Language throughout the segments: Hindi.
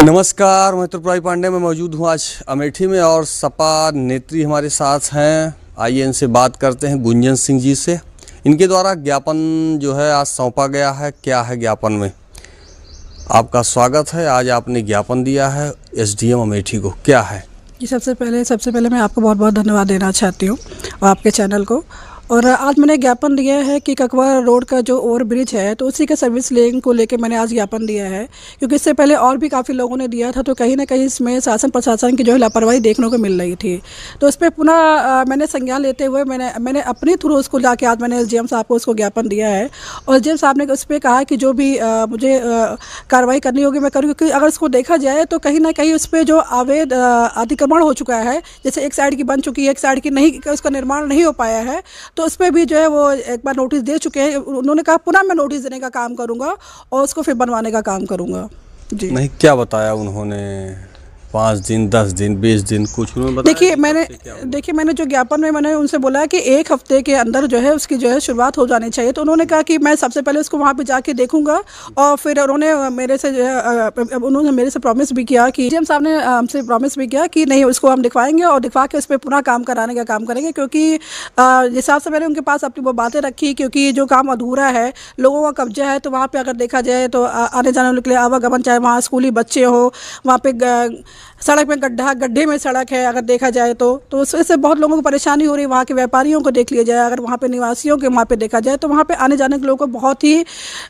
नमस्कार, मैं त्रिपुरारी पांडे में मौजूद हूँ आज अमेठी में और सपा नेत्री हमारे साथ हैं। आइए इनसे बात करते हैं गुंजन सिंह जी से। इनके द्वारा ज्ञापन जो है आज सौंपा गया है। क्या है ज्ञापन में? आपका स्वागत है। आज आपने ज्ञापन दिया है एसडीएम अमेठी को, क्या है? जी, सबसे पहले मैं आपको बहुत बहुत धन्यवाद देना चाहती हूँ और आपके चैनल को। और आज मैंने ज्ञापन दिया है कि ककवा रोड का जो ओवर ब्रिज है तो उसी के सर्विस लेन को लेकर मैंने आज ज्ञापन दिया है, क्योंकि इससे पहले और भी काफ़ी लोगों ने दिया था। तो कहीं ना कहीं इसमें शासन प्रशासन की जो है लापरवाही देखने को मिल रही थी। तो इस पर पुनः मैंने संज्ञान लेते हुए मैंने अपने थ्रू उसको जाके आज मैंने एसडीएम साहब को उसको ज्ञापन दिया है। और एसडीएम साहब ने उस पर कहा कि जो भी मुझे कार्रवाई करनी होगी मैं करूँ, क्योंकि अगर इसको देखा जाए तो कहीं ना कहीं उस पर जो अवैध अतिक्रमण हो चुका है, जैसे एक साइड की बन चुकी है, एक साइड की नहीं, उसका निर्माण नहीं हो पाया है, तो उस पर भी जो है वो एक बार नोटिस दे चुके हैं। उन्होंने कहा पुनः मैं नोटिस देने का काम करूंगा और उसको फिर बनवाने का काम करूंगा। जी नहीं, क्या बताया उन्होंने? 5 दिन, 10 दिन, 20 दिन, कुछ उन्होंने बताया? देखिए मैंने जो ज्ञापन में मैंने उनसे बोला कि 1 हफ्ते के अंदर जो है उसकी जो है शुरुआत हो जानी चाहिए। तो उन्होंने कहा कि मैं सबसे पहले उसको वहाँ पे जाके देखूंगा। और फिर उन्होंने मेरे से प्रॉमिस भी किया कि एसडीएम साहब ने हमसे प्रॉमिस भी किया कि नहीं, उसको हम दिखवाएंगे और दिखवा के उस पर पुनः काम कराने का काम करेंगे। क्योंकि जिस हिसाब से मैंने उनके पास अपनी वो बातें रखी, क्योंकि जो काम अधूरा है, लोगों का कब्जा है, तो वहाँ पर अगर देखा जाए तो आने जाने के लिए आवागमन, चाहे वहाँ स्कूली बच्चे हो, वहाँ पे सड़क में गड्ढे में सड़क है, अगर देखा जाए तो उससे बहुत लोगों को परेशानी हो रही है। वहाँ के व्यापारियों को देख लिया जाए, अगर वहाँ पे निवासियों के वहाँ पे देखा जाए तो वहाँ पे आने जाने के लोगों को बहुत ही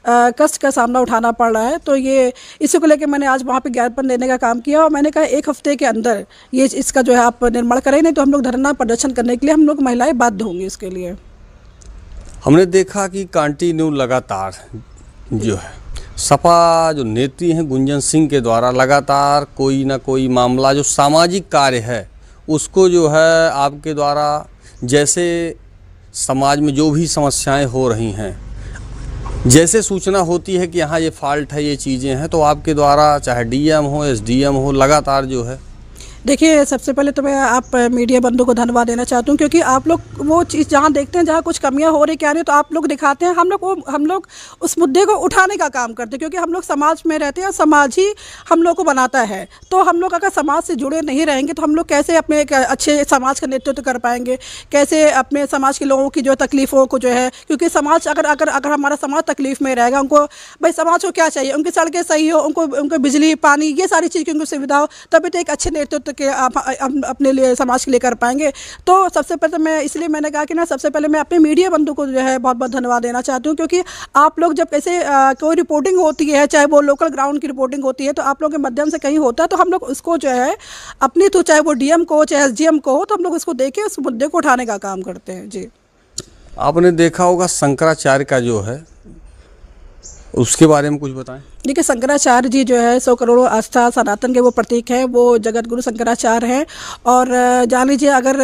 कष्ट का सामना उठाना पड़ रहा है। तो ये इसी को लेकर मैंने आज वहाँ पे ज्ञापन देने का काम किया और मैंने कहा 1 हफ्ते के अंदर ये इसका जो है आप निर्माण करें, नहीं तो हम लोग धरना प्रदर्शन करने के लिए हम लोग महिलाएं बाध्य होंगी इसके लिए। हमने देखा कि कंटिन्यू लगातार जो है सपा जो नेत्री हैं गुंजन सिंह के द्वारा लगातार कोई ना कोई मामला जो सामाजिक कार्य है उसको जो है आपके द्वारा, जैसे समाज में जो भी समस्याएं हो रही हैं, जैसे सूचना होती है कि यहाँ ये फॉल्ट है, ये चीज़ें हैं, तो आपके द्वारा चाहे डीएम हो, एसडीएम हो, लगातार जो है। देखिए, सबसे पहले तो मैं आप मीडिया बंधु को धन्यवाद देना चाहती हूँ, क्योंकि आप लोग वो चीज़ जहाँ देखते हैं, जहाँ कुछ कमियाँ हो रही क्या नहीं, तो आप लोग दिखाते हैं। हम लोग उस मुद्दे को उठाने का काम करते हैं, क्योंकि हम लोग समाज में रहते हैं और समाज ही हम लोग को बनाता है। तो हम लोग अगर समाज से जुड़े नहीं रहेंगे तो हम लोग कैसे अपने एक अच्छे समाज का नेतृत्व कर पाएंगे, कैसे अपने समाज के लोगों की जो तकलीफ़ों को जो है, क्योंकि समाज अगर हमारा समाज तकलीफ़ में रहेगा, उनको भाई समाज को क्या चाहिए, उनकी सड़कें सही हो, उनको बिजली पानी ये सारी चीज़ की उनको सुविधा हो, तभी तो एक अच्छे नेतृत्व के आप अपने लिए समाज के लिए कर पाएंगे। तो सबसे पहले इसलिए मैंने कहा कि ना, सबसे पहले मैं अपने मीडिया बंधु को जो है बहुत बहुत धन्यवाद देना चाहती हूँ, क्योंकि आप लोग जब कैसे कोई रिपोर्टिंग होती है, चाहे वो लोकल ग्राउंड की रिपोर्टिंग होती है, तो आप लोगों के माध्यम से कहीं होता है, तो हम लोग उसको जो है अपनी, तो चाहे वो डीएम को चाहे एसडीएम को हो, तो हम लोग उसको देके उस मुद्दे को उठाने का काम करते हैं। जी, आपने देखा होगा शंकराचार्य का जो है, उसके बारे में कुछ बताएं। देखिए, शंकराचार्य जी जो है 100 करोड़ आस्था सनातन के वो प्रतीक है, वो जगत गुरु शंकराचार्य हैं। और जान लीजिए, अगर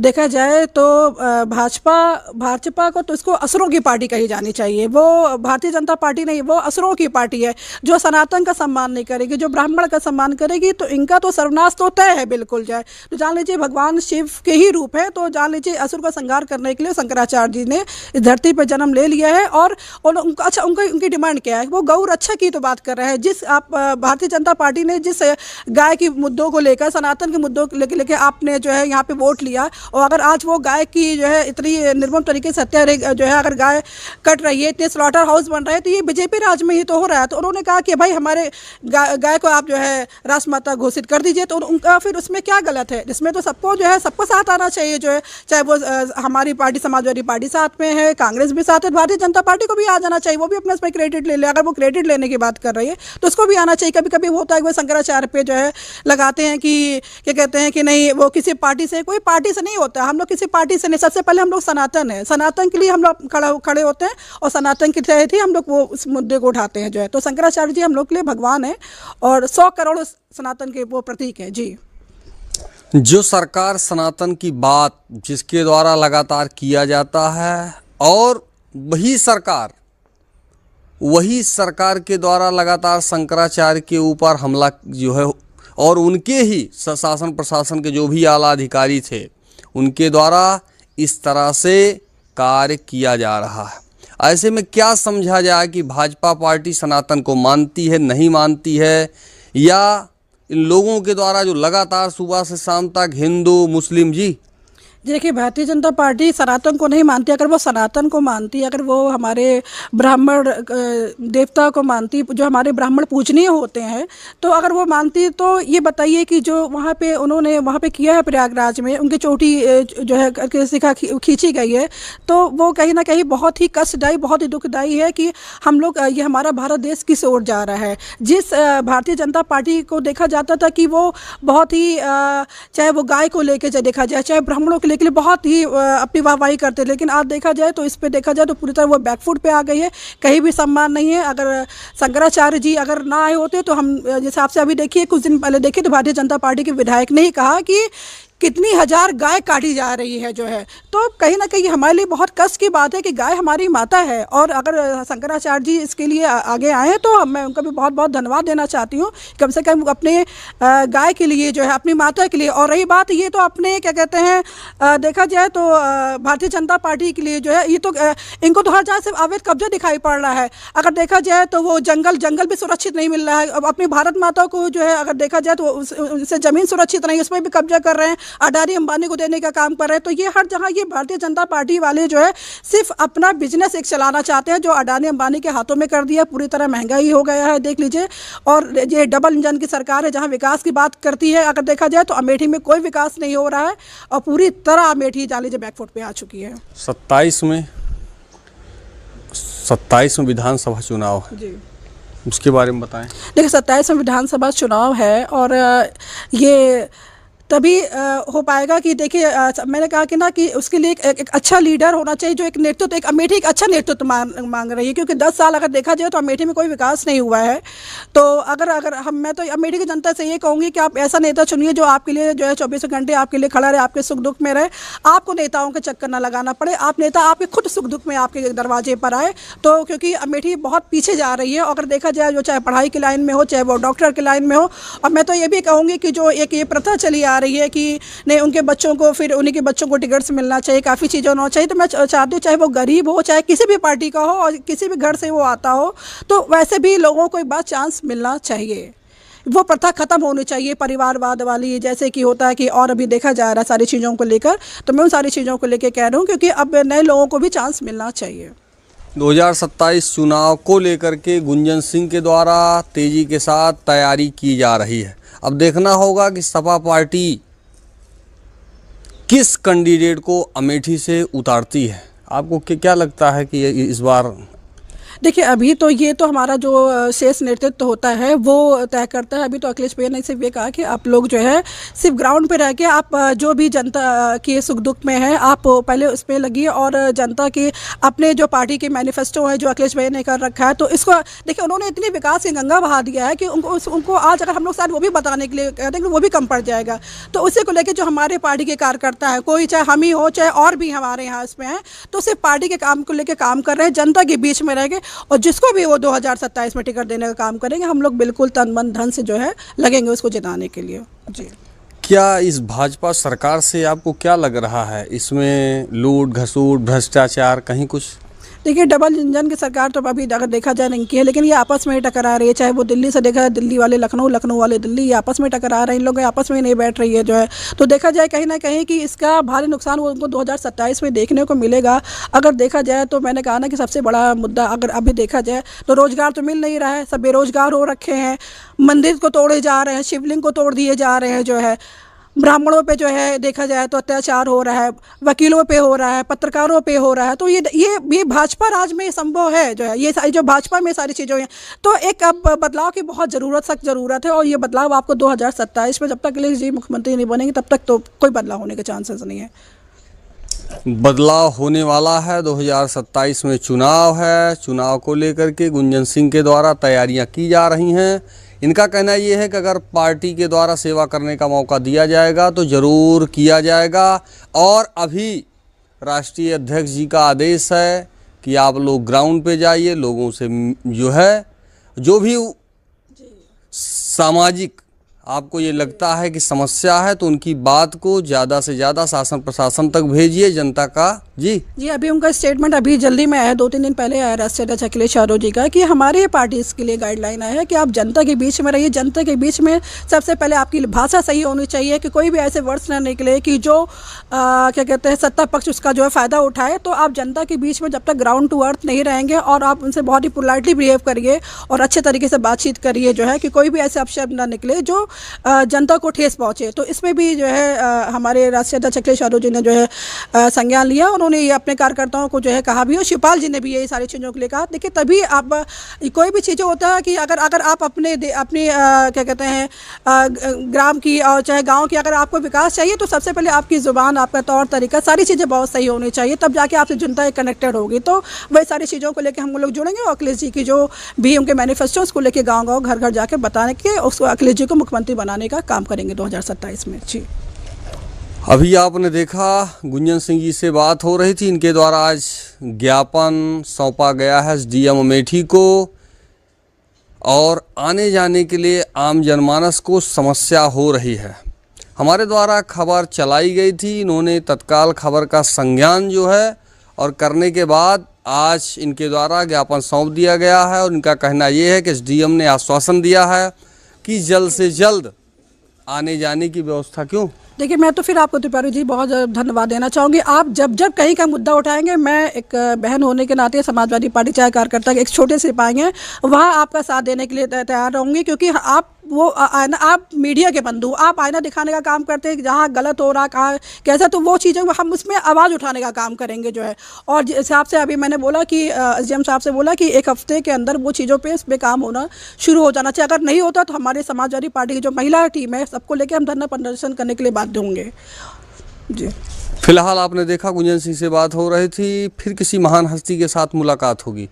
देखा जाए तो भाजपा को तो इसको असुरों की पार्टी कही जानी चाहिए। वो भारतीय जनता पार्टी नहीं, वो असुरों की पार्टी है, जो सनातन का सम्मान नहीं करेगी, जो ब्राह्मण का सम्मान करेगी, तो इनका तो सर्वनाश तो तय है बिल्कुल जाए। तो जान लीजिए, भगवान शिव के ही रूप है, तो जान लीजिए असुर का संहार करने के लिए शंकराचार्य जी ने इस धरती पर जन्म ले लिया है। और अच्छा, उनकी डिमांड क्या है? वो गौ रक्षा की तो बात कर रहे हैं। जिस आप भारतीय जनता पार्टी ने जिस गाय की मुद्दों को लेकर, सनातन के मुद्दों को लेकर आपने जो है यहाँ पे वोट लिया, और अगर आज वो गाय की जो है इतनी निर्मम तरीके से हत्या जो है, अगर गाय कट रही है, इतने स्लॉटर हाउस बन रहे हैं, तो ये बीजेपी राज में ही तो हो रहा है। तो उन्होंने कहा कि भाई हमारे गाय को आप जो है राष्ट्रमाता घोषित कर दीजिए। तो उनका फिर उसमें क्या गलत है? इसमें तो सबको जो है सबको साथ आना चाहिए, जो है चाहे वो हमारी पार्टी समाजवादी पार्टी साथ में है, कांग्रेस भी साथ है, भारतीय जनता पार्टी को भी आ जाना चाहिए, वो भी अपने उसमें क्रेडिट ले ले। अगर वो क्रेडिट लेने की बात कर रही है तो उसको भी आना चाहिए। कभी कभी होता है कि वो शंकराचार्य पे जो है लगाते हैं कि क्या कहते हैं कि नहीं, वो किसी पार्टी से, कोई पार्टी से नहीं होता, हम लोग किसी पार्टी से नहीं। सबसे पहले हम लोग सनातन है, सनातन के लिए हम लोग खड़े होते हैं और सनातन के तहत ही हम लोग वो उस मुद्दे को उठाते हैं जो है। तो शंकराचार्य जी हम लोग के लिए भगवान है और 100 करोड़ सनातन के वो प्रतीक है। जी, जो सरकार सनातन की बात जिसके द्वारा लगातार किया जाता है, और वही सरकार के द्वारा लगातार शंकराचार्य के ऊपर हमला जो है, और उनके ही शासन प्रशासन के जो भी आला अधिकारी थे, उनके द्वारा इस तरह से कार्य किया जा रहा है। ऐसे में क्या समझा जाए कि भाजपा पार्टी सनातन को मानती है, नहीं मानती है, या इन लोगों के द्वारा जो लगातार सुबह से शाम तक हिंदू मुस्लिम जी? देखिए, भारतीय जनता पार्टी सनातन को नहीं मानती। अगर वो सनातन को मानती, अगर वो हमारे ब्राह्मण देवता को मानती, जो हमारे ब्राह्मण पूजनीय होते हैं, तो अगर वो मानती तो ये बताइए कि जो वहाँ पे उन्होंने वहाँ पे किया है प्रयागराज में, उनकी चोटी जो है शिखा खींची गई है, तो वो कहीं ना कहीं बहुत ही कष्टदायी, बहुत ही दुखदायी है कि हम लोग ये हमारा भारत देश किस ओर जा रहा है। जिस भारतीय जनता पार्टी को देखा जाता था कि वो बहुत ही चाहे वो गाय को लेके देखा जाए, चाहे ब्राह्मणों के लिए बहुत ही अपनी वाहवाही करते, लेकिन आज देखा जाए तो इस पे देखा जाए तो पूरी तरह वो बैकफुट पे आ गई है। कहीं भी सम्मान नहीं है। अगर शंकराचार्य जी अगर ना आए होते तो हम जैसे आपसे अभी देखिए, कुछ दिन पहले देखिए तो भारतीय जनता पार्टी के विधायक ने ही कहा कि कितनी हजार गाय काटी जा रही है जो है, तो कहीं ना कहीं हमारे लिए बहुत कष्ट की बात है कि गाय हमारी माता है। और अगर शंकराचार्य जी इसके लिए आगे आए हैं तो मैं उनका भी बहुत बहुत धन्यवाद देना चाहती हूँ, कम से कम अपने गाय के लिए जो है, अपनी माता के लिए। और रही बात ये तो अपने क्या कहते हैं, देखा जाए तो भारतीय जनता पार्टी के लिए जो है, ये तो इनको तो हर जगह से अवैध कब्जा दिखाई पड़ रहा है। अगर देखा जाए तो वो जंगल भी सुरक्षित नहीं मिल रहा है। अब अपनी भारत माता को जो है अगर देखा जाए तो उससे ज़मीन सुरक्षित नहीं, उसमें भी कब्जा कर रहे हैं, अडानी अंबानी को देने का काम कर रहे हैं। तो ये हर जगह ये भारतीय जनता पार्टी वाले जो है सिर्फ अपना बिजनेस एक चलाना चाहते हैं, जो अडानी अंबानी के हाथों में कर दिया। पूरी तरह महंगाई हो गया है, देख लीजिए। और ये डबल इंजन की सरकार है, जहां विकास की बात करती है अगर देखा जाए तो अमेठी में कोई विकास नहीं हो रहा है और पूरी तरह अमेठी जान लीजिए बैकफुट पे आ चुकी है। 27 में विधानसभा चुनाव है जी, उसके बारे में बताएं। देखिए, 27 में विधानसभा चुनाव है और ये तभी हो पाएगा कि देखिए, मैंने कहा कि ना कि उसके लिए एक अच्छा लीडर होना चाहिए, जो एक नेतृत्व, एक अमेठी एक अच्छा नेतृत्व मांग रही है। क्योंकि 10 साल अगर देखा जाए तो अमेठी में कोई विकास नहीं हुआ है। तो अगर मैं तो अमेठी की जनता से ये कहूँगी कि आप ऐसा नेता चुनिए जो आपके लिए जो है 24 घंटे आपके लिए खड़ा रहे, आपके सुख दुख में रहे, आपको नेताओं के चक्कर ना लगाना पड़े। आप नेता आपके खुद सुख दुख में आपके दरवाजे पर आए। तो क्योंकि अमेठी बहुत पीछे जा रही है, अगर देखा जाए जो चाहे पढ़ाई की लाइन में हो, चाहे वो डॉक्टर की लाइन में हो। और मैं तो ये भी कहूँगी कि जो एक ये प्रथा चली आ रही है कि नहीं, उनके बच्चों को फिर उन्हीं के बच्चों को टिकट्स मिलना चाहिए, काफ़ी चीज़ें होना चाहिए। तो मैं चाहती हूँ चाहे वो गरीब हो, चाहे किसी भी पार्टी का हो और किसी भी घर से वो आता हो, तो वैसे भी लोगों को एक बार चांस मिलना चाहिए। वो प्रथा खत्म होनी चाहिए, परिवारवाद वाली, जैसे कि होता है कि और अभी देखा जा रहा है सारी चीज़ों को लेकर। तो मैं उन सारी चीज़ों को लेकर कह रहा हूँ, क्योंकि अब नए लोगों को भी चांस मिलना चाहिए। 2027 चुनाव को लेकर के गुंजन सिंह के द्वारा तेजी के साथ तैयारी की जा रही है। अब देखना होगा कि सपा पार्टी किस कैंडिडेट को अमेठी से उतारती है। आपको क्या लगता है कि इस बार? देखिए, अभी तो ये तो हमारा जो शेष नेतृत्व होता है वो तय करता है। अभी तो अखिलेश भैया ने सिर्फ ये कहा कि आप लोग जो है सिर्फ ग्राउंड पे रह के आप जो भी जनता के सुख दुख में है आप पहले उस पर लगिए और जनता के अपने जो पार्टी के मैनिफेस्टो है जो अखिलेश भैया ने कर रखा है, तो इसको देखिए, उन्होंने इतनी विकास की गंगा बहा दिया है कि उनको आज अगर हम लोग शायद वो भी बताने के लिए कहते हैं कि वो भी कम पड़ जाएगा। तो उसी को लेकर जो हमारे पार्टी के कार्यकर्ता है, कोई चाहे हम ही हो चाहे और भी हमारे यहाँ इसमें है, तो सिर्फ पार्टी के काम को लेकर काम कर रहे हैं, जनता के बीच में रह के। और जिसको भी वो 2027 में टिकट देने का काम करेंगे, हम लोग बिल्कुल तन मन धन से जो है लगेंगे उसको जिताने के लिए जी। क्या इस भाजपा सरकार से आपको क्या लग रहा है, इसमें लूट घसूट भ्रष्टाचार कहीं कुछ? देखिए, डबल इंजन की सरकार तो अभी अगर देखा जाए नहीं की है, लेकिन ये आपस में टकरा रही है। चाहे वो दिल्ली से देखा, दिल्ली वाले लखनऊ, लखनऊ वाले दिल्ली, ये आपस में टकरा रहे हैं। इन लोग आपस में नहीं बैठ रही है जो है। तो देखा जाए कहीं ना कहीं कि इसका भारी नुकसान वो उनको 2027 में देखने को मिलेगा। अगर देखा जाए तो मैंने कहा ना कि सबसे बड़ा मुद्दा अगर अभी देखा जाए तो रोजगार तो मिल नहीं रहा है, सब बेरोजगार हो रखे हैं, मंदिर को तोड़े जा रहे हैं, शिवलिंग को तोड़ दिए जा रहे हैं जो है, ब्राह्मणों पे जो है देखा जाए तो अत्याचार हो रहा है, वकीलों पे हो रहा है, पत्रकारों पे हो रहा है। तो ये भाजपा राज में संभव है जो है, ये जो भाजपा में सारी चीज़ें हैं। तो एक अब बदलाव की बहुत सख्त ज़रूरत है और ये बदलाव आपको 2027 में, जब तक अखिलेश जी मुख्यमंत्री नहीं बनेंगे तब तक तो कोई बदलाव होने के चांसेस नहीं है। बदलाव होने वाला है। 2027 में चुनाव है, चुनाव को लेकर के गुंजन सिंह के द्वारा तैयारियां की जा रही हैं। इनका कहना ये है कि अगर पार्टी के द्वारा सेवा करने का मौका दिया जाएगा तो ज़रूर किया जाएगा। और अभी राष्ट्रीय अध्यक्ष जी का आदेश है कि आप लोग ग्राउंड पे जाइए, लोगों से जो है जो भी सामाजिक आपको ये लगता है कि समस्या है तो उनकी बात को ज़्यादा से ज़्यादा शासन प्रशासन तक भेजिए, जनता का। जी अभी उनका स्टेटमेंट अभी जल्दी में आया, 2-3 दिन पहले आया राष्ट्रीय अध्यक्ष अखिलेश यादव जी का, कि हमारी पार्टी इसके लिए गाइडलाइन आया है कि आप जनता के बीच में रहिए। जनता के बीच में सबसे पहले आपकी भाषा सही होनी चाहिए कि कोई भी ऐसे वर्ड्स ना निकले कि जो क्या कहते हैं सत्ता पक्ष उसका जो है फ़ायदा उठाए। तो आप जनता के बीच में जब तक ग्राउंड टू अर्थ नहीं रहेंगे और आप उनसे बहुत ही पोलाइटली बिहेव करिए और अच्छे तरीके से बातचीत करिए जो है, कि कोई भी ऐसे अपशब्द ना निकले जो जनता को ठेस पहुँचे। तो इसमें भी जो है हमारे राष्ट्रीय अध्यक्ष अखिलेश यादव जी ने जो है संज्ञान लिया। उन्होंने ये अपने कार्यकर्ताओं को जो है कहा भी, और शिवपाल जी ने भी यही सारी चीज़ों के लिए कहा। देखिए तभी आप कोई भी चीज़ें होता है कि अगर आप अपनी क्या कहते हैं ग्राम की और चाहे गांव की अगर आपको विकास चाहिए तो सबसे पहले आपकी ज़ुबान, आपका तौर तरीका, सारी चीज़ें बहुत सही होनी चाहिए, तब जाके आपसे जनता कनेक्टेड होगी। तो वही सारी चीज़ों को लेकर हम लोग जुड़ेंगे और अखिलेश जी की जो भी उनके मैनिफेस्टो उसको लेकर गाँव घर घर जाके बताने के उसको अखिलेश जी को मुख्यमंत्री बनाने का काम करेंगे 2027 में। जी अभी आपने देखा गुंजन सिंह जी से बात हो रही थी, इनके द्वारा आज ज्ञापन सौंपा गया है एसडीएम अमेठी को, और आने जाने के लिए आम जनमानस को समस्या हो रही है। हमारे द्वारा खबर चलाई गई थी, इन्होंने तत्काल खबर का संज्ञान जो है और करने के बाद आज इनके द्वारा ज्ञापन सौंप दिया गया है। और इनका कहना ये है कि एसडीएम ने आश्वासन दिया है कि जल्द से जल्द आने जाने की व्यवस्था। क्यों? देखिए मैं तो फिर आपको त्रिपाठी जी बहुत धन्यवाद देना चाहूँगी। आप जब कहीं का मुद्दा उठाएंगे, मैं एक बहन होने के नाते समाजवादी पार्टी चाहे कार्यकर्ता एक छोटे से पाएंगे वहाँ आपका साथ देने के लिए तैयार रहूँगी, क्योंकि आप वो आईना, आप मीडिया के बंधु, आप आईना दिखाने का काम करते हैं जहाँ गलत हो रहा कहाँ कैसा, तो वो चीज़ें हम उसमें आवाज़ उठाने का काम करेंगे जो है। और जिस हिसाब से अभी मैंने बोला कि एसडीएम साहब से बोला कि 1 हफ्ते के अंदर वो चीज़ों पे इस पे काम होना शुरू हो जाना चाहिए। अगर नहीं होता तो हमारे समाजवादी पार्टी की जो महिला टीम है सबको लेकर हम धरना प्रदर्शन करने के लिए बाध्य होंगे। जी फिलहाल आपने देखा गुंजन सिंह से बात हो रही थी, फिर किसी महान हस्ती के साथ मुलाकात होगी।